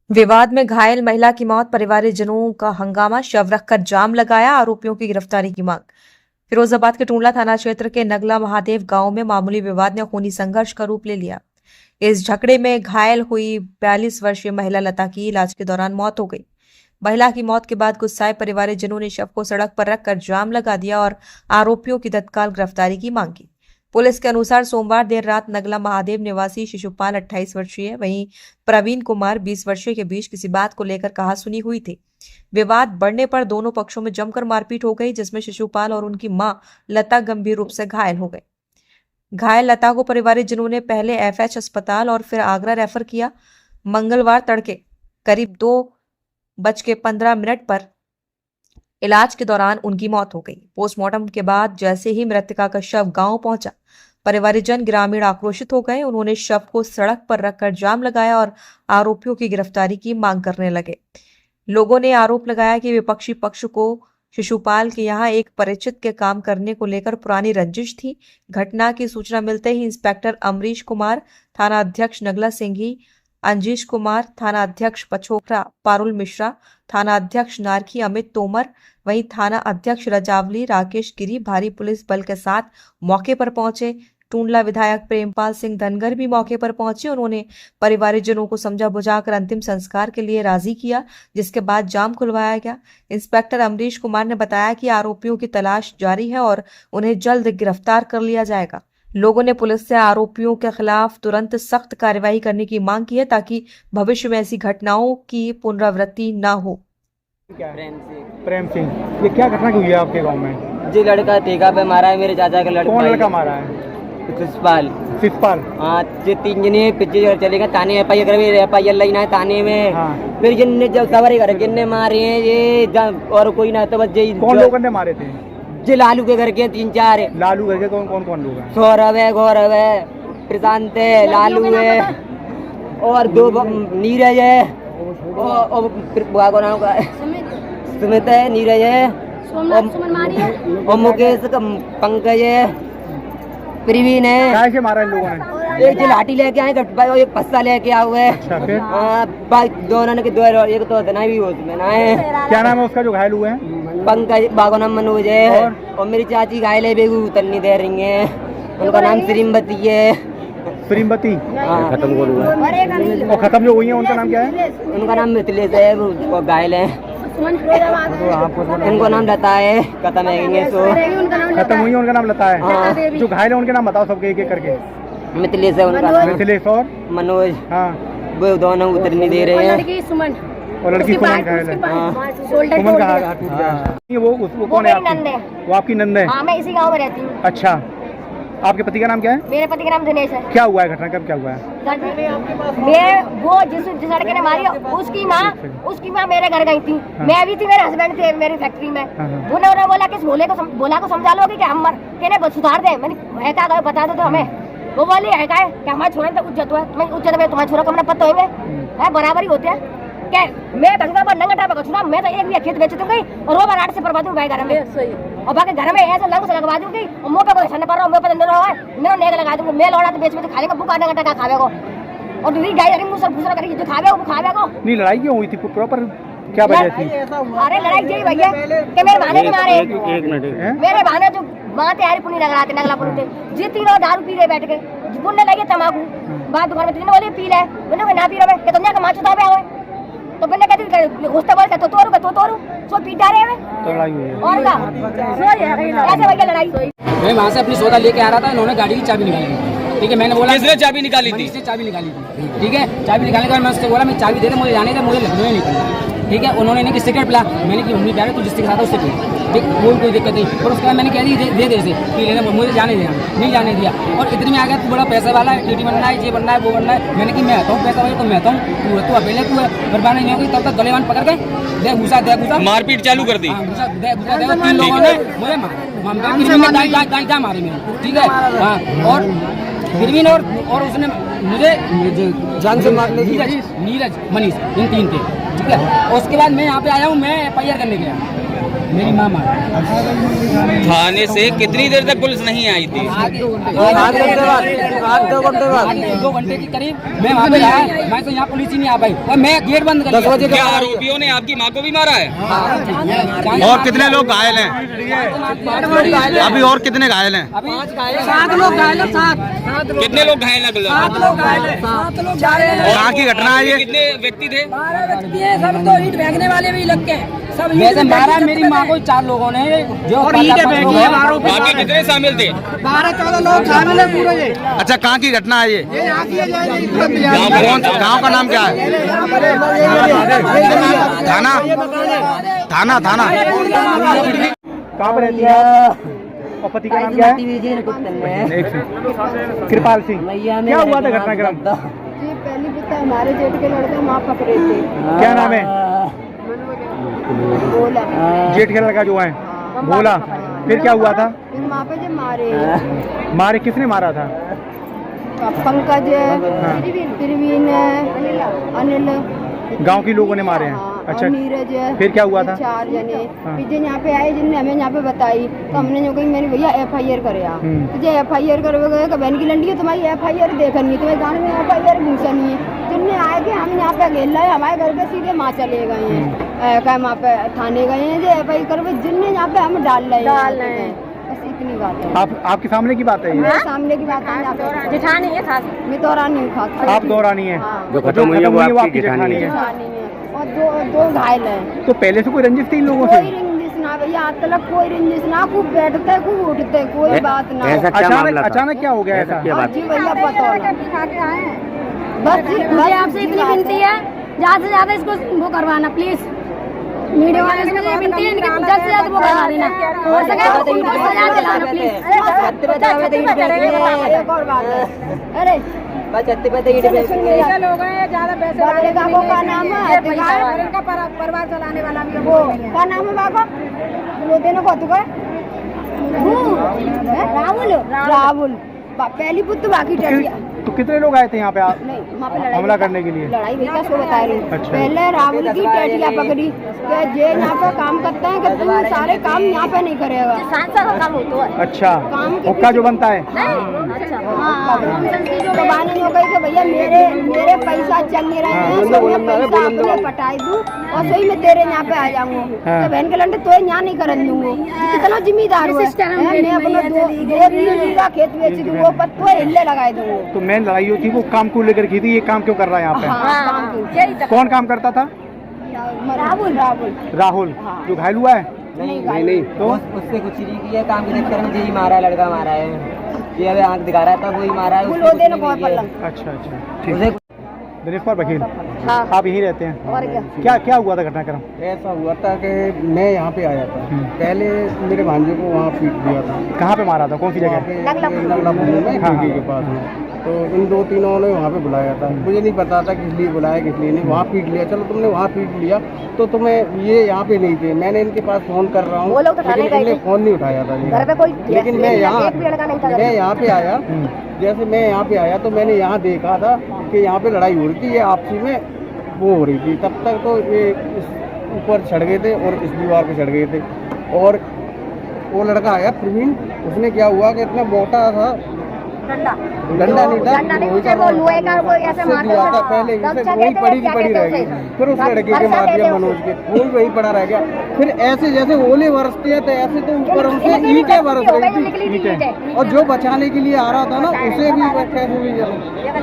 विवाद में घायल महिला की मौत, परिवारजनों का हंगामा, शव रखकर जाम लगाया, आरोपियों की गिरफ्तारी की मांग। फिरोजाबाद के टूंडला थाना क्षेत्र के नगला महादेव गांव में मामूली विवाद ने खूनी संघर्ष का रूप ले लिया। इस झगड़े में घायल हुई 42 वर्षीय महिला लता की इलाज के दौरान मौत हो गई। महिला की मौत के बाद गुस्साए परिवारजनों ने शव को सड़क पर रखकर जाम लगा दिया और आरोपियों की तत्काल गिरफ्तारी की मांग की। पुलिस के अनुसार सोमवार देर रात नगला महादेव निवासी शिशुपाल 28 वर्षीय वहीं प्रवीण कुमार 20 वर्षीय के बीच किसी बात को लेकर कहासुनी हुई थी। विवाद बढ़ने पर दोनों पक्षों में जमकर मारपीट हो गई, जिसमें शिशुपाल और उनकी मां लता गंभीर रूप से घायल हो गए। घायल लता को परिवारजनों ने पहले एफएच अस्पताल और फिर आगरा रेफर किया। मंगलवार तड़के करीब 2:15 पर इलाज के दौरान उनकी मौत हो गई। पोस्टमार्टम के बाद जैसे ही मृतका का शव गांव पहुंचा, परिवारजन ग्रामीण आक्रोशित हो गए। उन्होंने शव को सड़क पर रखकर जाम लगाया और आरोपियों की गिरफ्तारी की मांग करने लगे। लोगों ने आरोप लगाया कि विपक्षी पक्ष को शिशुपाल के यहाँ एक परिचित के काम करने को लेकर पुरानी रंजिश थी। घटना की सूचना मिलते ही इंस्पेक्टर अमरीश कुमार, थाना अध्यक्ष नगला सिंघी, अंजीश कुमार, थाना अध्यक्ष पछोकरा पारुल मिश्रा, थाना अध्यक्ष नारखी अमित तोमर, वहीं थाना अध्यक्ष रजावली राकेश गिरी भारी पुलिस बल के साथ मौके पर पहुंचे। टूंडला विधायक प्रेमपाल सिंह धनगर भी मौके पर पहुंचे। उन्होंने परिवारजनों को समझा बुझाकर अंतिम संस्कार के लिए राजी किया, जिसके बाद जाम खुलवाया गया। इंस्पेक्टर अमरीश कुमार ने बताया कि आरोपियों की तलाश जारी है और उन्हें जल्द गिरफ्तार कर लिया जाएगा। लोगों ने पुलिस से आरोपियों के खिलाफ तुरंत सख्त कार्रवाई करने की मांग की है ताकि भविष्य में ऐसी घटनाओं की पुनरावृत्ति न हो। प्रेम सिंह, ये क्या घटना हुई है आपके गांव में? जी लड़का ठेका पे मारा है, मेरे चाचा का लड़का। कौन लड़का मारा है? शिशुपाल। हाँ, ये 3 जने पीछे चले गए थाने एफआईआर लेना है थाने में। हाँ। फिर जिनने जब सवारी घर जिनने मारे हैं ये और कोई ना तो बस यही। कौन लोगों ने मारे थे? जी लालू के घर के 3-4। लालू घर के कौन लोग हैं? सौरभ है, गौरव है, प्रशांत है, लालू है और 2 नीरज है और सुमित है, नीरज है और मुकेश पंकज है, प्रवीण है। क्या से मारा इन लोगों ने? एक लाठी लेके आए, एक पस्सा लेके आए हुए। अच्छा, फिर? दोनों ने एक तो इतना भी उसमें ना है। क्या नाम है उसका जो घायल हुए हैं? पंकज, बागो नाम मनोज है और मेरी चाची घायल है, बेगू उतरनी दे रही है। उनका नाम श्रीमती है। श्रीमती? हाँ। खत्म जो हुई है उनका नाम क्या है? उनका नाम मिथिलेश है, वो घायल है। इनको नाम लता है, खत्म है सो खत्म हुई है, उनका नाम लता है। हाँ। जो घायल है उनके नाम बताओ सबके एक एक करके। मिथिलेश है उनका। मिथिलेश और मनोज। हाँ। वो दोनों उतरनी दे रहे हैं और लड़की सुमन घायल है। सुमन का हाथ टूट गया। वो कौन है आपकी? वो आपकी नंद है? हाँ, मैं इसी गांव में रहती हूँ। अच्छा, आपके पति का नाम क्या है? मेरे पति का नाम दिनेश है। क्या हुआ है घटना, कब क्या हुआ है? वो जिस लड़के ने मारी उसकी माँ मेरे घर गई थी। हाँ। मैं भी थी, मेरे हस्बैंड थे मेरी फैक्ट्री में। उन्होंने बोला कि बोला को समझा लोगे कि हम कहने सुधार दे। मैंने है क्या बता दो तो हमें। वो बोली है क्या कि हमारे छोड़े तो उज्जत हुआ, तुम्हारे छोरा को मैंने पता है बराबर ही होते हैं क्या? मैं भंगा पर नंगा टापा का मैं तो एक भी खेत बेच दूंगी और वो राट से बर्बाद दूंगी घर में। और बाकी घर में ऐसे लंग से लगवा दूंगी और मुंह पे कोई निशान पड़ रहा, मुंह पे अंदर रहा है, मैं नेग लगा दूंगी। मैं लौड़ा तो बेच में तो खाएगा, भूखा नंगा टाका खावे को और दूसरी गाय हरी मुंह से फुसरा करेगी जो खावे वो खावे को। नहीं, लड़ाई क्यों हुई थी? प्रॉपर क्या वजह थी? अरे लड़ाई यही भैया कि मेरे भाने ने मारे। एक मिनट। मेरे भाने जो वहाँ तैयारी पुनी लगा रहे थे नगला पुनी थे, जी तीनों दारू पी रहे बैठ के, बुनने लगे तम्बाकू। बात दुकान में तीनों बोले पी ले, मैंने ना पी रहे कि तुमने का माचो दावे आवे तो मैंने कहती घुसते बोल के तो तोरू सो पीटा रहे हैं। तो लड़ाई हुई है और का कैसे भैया लड़ाई? मैं वहाँ से अपनी सौदा लेके आ रहा था, इन्होंने गाड़ी की चाबी निकाली। ठीक है, मैंने बोला किसने चाबी निकाली थी? चाबी निकाली थी। ठीक है, चाबी निकालने के बाद मैं उससे बोला मैं चाबी दे दे, मुझे जाने दे, मुझे लखनऊ निकलना। ठीक है, उन्होंने नहीं कि सिगरेट पिला, मैंने कि मम्मी प्यार तू जिसके साथ उससे पी। ठीक, कोई दिक्कत नहीं। और उसके बाद मैंने कह दी दे दे से पी लेना, मुझे जाने देना, नहीं जाने दिया। और इतने में आ गया तू बड़ा पैसा वाला है, टीटी बनना है, ये बनना है, वो बनना है। मैंने कि मैं आता हूँ पैसा वाला तो मैं आता हूँ, तू अकेले तू है बर्बाद नहीं होगी। तब तक गलेवान पकड़ के दे घुसा मारपीट चालू कर दी। 3 लोगों ने मुझे मारी मेरे। ठीक है, हाँ। और प्रवीण और उसने मुझे जान से मार नीरज मनीष, इन 3 थे ठीक है। उसके बाद मैं यहाँ पे आया हूँ, मैं FIR करने गया, मेरी माँ मार थाने से कितनी देर तक पुलिस नहीं आई थी? आगे 2 घंटे के करीब मैं वहाँ पे आया, मैं तो यहाँ पुलिस ही नहीं आ पाई और मैं गेट बंद कर दिया। क्या आरोपियों ने आपकी माँ को भी मारा है? और कितने लोग घायल हैं? अभी और कितने घायल हैं? अभी 7 लोग घायल हैं, 7 कितने लोग घायल हैं? लोग घायल हैं, 7 लोग घायल हैं। कहाँ की घटना है ये? कितने व्यक्ति थे? 12 व्यक्ति हैं, सब तो ईंट फेंकने वाले भी लग के सब वैसे मारा मेरी माँ को 4 लोगों ने, जो और बाकी कितने शामिल थे? 12-14 लोग शामिल है पूरे ये। अच्छा, कहाँ की घटना है ये? गाँव का नाम क्या है? थाना थाना थाना कहाँ पर रहती है और पति का नाम क्या है? एक सिंह, कृपाल सिंह। क्या हुआ था घटनाक्रम? जी पहली बात हमारे जेठ के लड़के वहाँ पकड़े थे। क्या नाम है? बोला जेठ के लड़का जो है भोला। फिर क्या हुआ था? फिर वहाँ पे जो मारे मारे किसने मारा था? पंकज है, प्रवीण है, अनिल, गांव के लोगों ने मारे हैं। हाँ, अच्छा, और नीरज है। फिर क्या हुआ था? 4 जने। हाँ। फिर जो यहाँ पे आए जिनने हमें यहाँ पे बताई तो हमने जो कही मेरे भैया FIR करे आप तो जो FIR करवे गए बहन की लंडी है तुम्हारी FIR देखनी है, तुम्हारे गाँव में FIR घूसनी है। जिनने आए कि हम यहाँ पे अकेल रहे हमारे घर पे सीधे माँ चले गए हैं, क्या वहाँ पे थाने गए हैं जो FIR करवे जिनने यहाँ पे हम डाल रहे हैं। बस इतनी बात है। आपके सामने की बात है ये? मेरे सामने की बात है। जेठानी है खास, मैं दौरानी हूँ खास। आप दौरानी है? जो खत्म हुई है वो आपकी जेठानी है। जेठानी है और दो घायल हैं। तो पहले से कोई रंजिश थी इन लोगों से? कोई रंजिश ना भैया, आज तक कोई रंजिश ना, खूब बैठते खूब उठते, कोई बात ना। अचानक क्या हो गया ऐसा? जी भैया पता ना, बस मुझे आपसे इतनी विनती है ज्यादा से ज्यादा इसको वो करवाना प्लीज। मीडिया वाले से मुझे विनती है इनकी जल्द से जल्द वो करवा देना, हो सके तो उनको सजा दिलाना प्लीज। एक और बात है, अरे लोग हैं ज्यादा पैसे वाले का वो का नाम है इनका परिवार चलाने वाला भी वो का नाम है बाबा वो देने को तुका राहुल पहली पुत्र बाकी टटिया। तो कितने लोग आए थे यहाँ पे? आप नहीं वहाँ पे हमला करने के लिए? लड़ाई भैया सो बता रही। अच्छा। पहले राहुल की टटिया पकड़ी कि जे यहाँ पे काम करते हैं कि तुम सारे काम यहाँ पे नहीं करेगा। काम होता है। अच्छा, हुक्का जो बनता है? तो बानी हो गई कि भैया मेरे पैसा चंगे रहे हैं, सो मैं पैसा अपने पटाई दूँ और सही में तेरे यहाँ पे आ जाऊंगा। तो बहन के लंडे तो यहाँ नहीं करन दूंगा, कितना जिम्मेदार है। मैं अपना 2 बीघा खेत बेच दूंगा पर तो हिले लगाए दूंगा। तो मेन लड़ाई जो थी वो काम को लेकर की थी, ये काम क्यों कर रहा है यहाँ पे? हाँ, कौन काम करता था? राहुल जो घायल हुआ है? नहीं तो उससे कुछ नहीं किया, काम के चक्कर में यही मारा है, लड़का मारा है, ये अभी आंख दिखा रहा था वही मारा है। अच्छा, ठीक। दिनेश कुमार वकील, आप यहीं रहते हैं? और क्या क्या हुआ था घटनाक्रम? ऐसा हुआ था कि मैं यहाँ पे आया था, पहले मेरे भांजे को वहाँ पीट दिया था। कहाँ पे मारा था? कौन सी जगह? नगला के पास में। तो इन 2-3 ने वहाँ पे बुलाया था, मुझे नहीं पता था किस लिए बुलाया किस लिए नहीं। वहाँ पीट लिया, चलो तुमने वहाँ पीट लिया तो तुम्हें ये यहाँ पे नहीं थे। मैंने इनके पास फोन कर रहा हूँ लेकिन इन्होंने फोन नहीं उठाया था। लेकिन मैं यहाँ पे आया, जैसे मैं यहाँ पे आया तो मैंने यहाँ देखा था कि यहाँ पे लड़ाई हो रही थी, ये आपसी में वो हो रही थी। तब तक तो ये ऊपर चढ़ गए थे और इस दीवार पे चढ़ गए थे। और वो लड़का आया प्रवीण, उसने क्या हुआ कि इतना मोटा था, डंडा नहीं था, वो लोहे का वो ऐसे मारता था पहले, वही पड़ी रह गई। फिर उस लड़के के मार दिया मनोज के, वो भी वही पड़ा रह गया। फिर ऐसे जैसे ओले बरसते हैं तो ऐसे तो ऊपर उनसे ईंटें बरस रही थी और जो बचाने के लिए आ रहा था ना उसे भी कैसे भी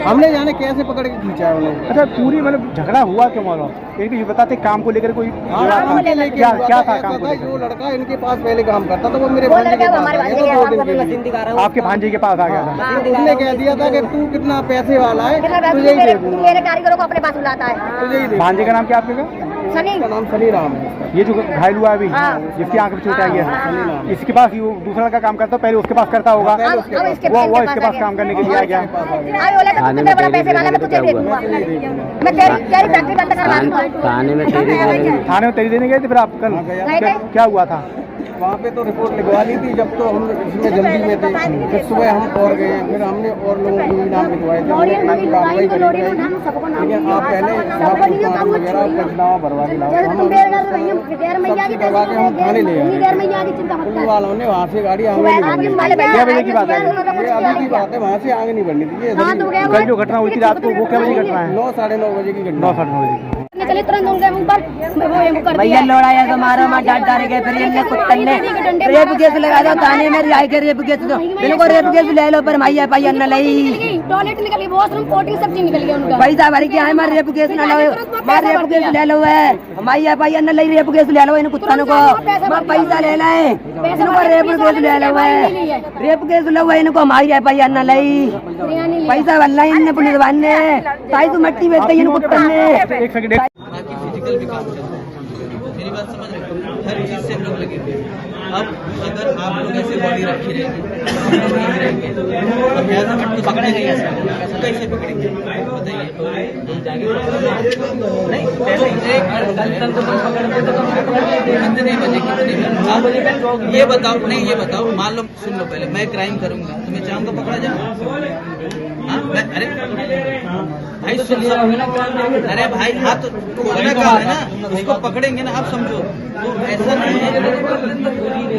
हमने जाने कैसे पकड़ के खींचा है उन्हें। अच्छा, पूरी मतलब झगड़ा हुआ क्यों? मालूम ये बताते काम को लेकर कोई क्या था? काम को जो लड़का इनके पास पहले काम करता था वो मेरे भांजे के पास आ गया था 2 दिन के लिए। आपके भांजे के पास आ गया था? उसने कह दिया था कि तू कितना पैसे वाला है, तुझे ही दे दूंगा। मेरे कारीगरों को अपने पास बुलाता है। तुझे ही दे। भांजे का नाम क्या आपके? इसका नाम सनी राम है। ये जो घायल हुआ अभी, जिसकी आंख में चोट आई है, इसके पास वो दूसरा का काम करता, पहले उसके पास करता होगा, वो इसके पास काम करने के लिए आ गया। थाने में तेरी देने गए थे फिर आप कल? क्या हुआ था? वहाँ पे तो रिपोर्ट लिखवा ली थी जब तो हम इसमें जल्दी में थे। फिर सुबह हम और गए, फिर हमने और लोगों को भी नाम लिखवाए थे, उन्होंने कार्रवाई करी है। लेकिन आप पहले यहाँ पर फॉर्म वगैरह पंचनामा भरवा के लाओ, हम करवा के हम थाने ले आए। पुलिस वालों ने वहाँ से गाड़ी आगे नहीं बढ़नी। क्या बजे की बात है? ये अभी की बात है, वहाँ से आगे नहीं बढ़नी थी। ये कल जो घटना हुई थी रात को वो क्या बजे की घटना है? 9 साढ़े 9 बजे की घटना। 9 साढ़े 9 बजे की। निकले तुरंत उनके मुंह पर भैया लौड़ाया तो मारा मार डांट डाल के फिर इनने कुत्तन ने रेप केस लगा दो थाने में रिहाई के रेप केस दो बिल्कुल रेप केस ले लो पर माइया पाई न लई टॉयलेट निकल गई, वॉशरूम पोटी सब चीज निकल गया उनका। पैसा भरी के है मार रेप केस न लो, मार रेप केस ले लो है माइया पाई न लई रेप केस ले लो इन कुत्तन को मार पैसा ले ले इनको रेप केस ले लो है रेप केस लो है इनको माइया पाई न लई पैसा वाला इनने पुलिस वाले ने साई तो मट्टी बेच इन कुत्तन ने। एक सेकंड बाकी फिजिकल भी काम चल रहा है, मेरी बात समझ रहे हो? हर चीज से हम लोग लगे हुए हैं। अब अगर आप लोग ऐसे बॉडी रखी रहेंगे तो पकड़ेंगे कैसे पकड़ेंगे बताइए? नहीं पहले कितने बजे आप ये बताओ, नहीं ये बताओ, मान लो सुन लो, पहले मैं क्राइम करूंगा तो मैं चाहूंगा पकड़ा जाऊँ? अरे भाई सुन, अरे भाई हाथ खोलने का है ना, उसको पकड़ेंगे ना, आप समझो। तो ऐसा नहीं है,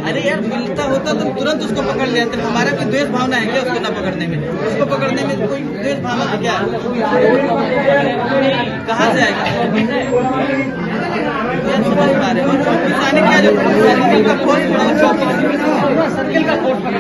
अरे यार मिलता होता तो तुरंत उसको पकड़ लेते। हमारा कोई द्वेष भावना है क्या उसको ना पकड़ने में? उसको पकड़ने में कोई द्वेष भावना है क्या? कहाँ से आएगा? समझ पा रहे हो? चौकी से आने क्या जो सर्किल का फोर्स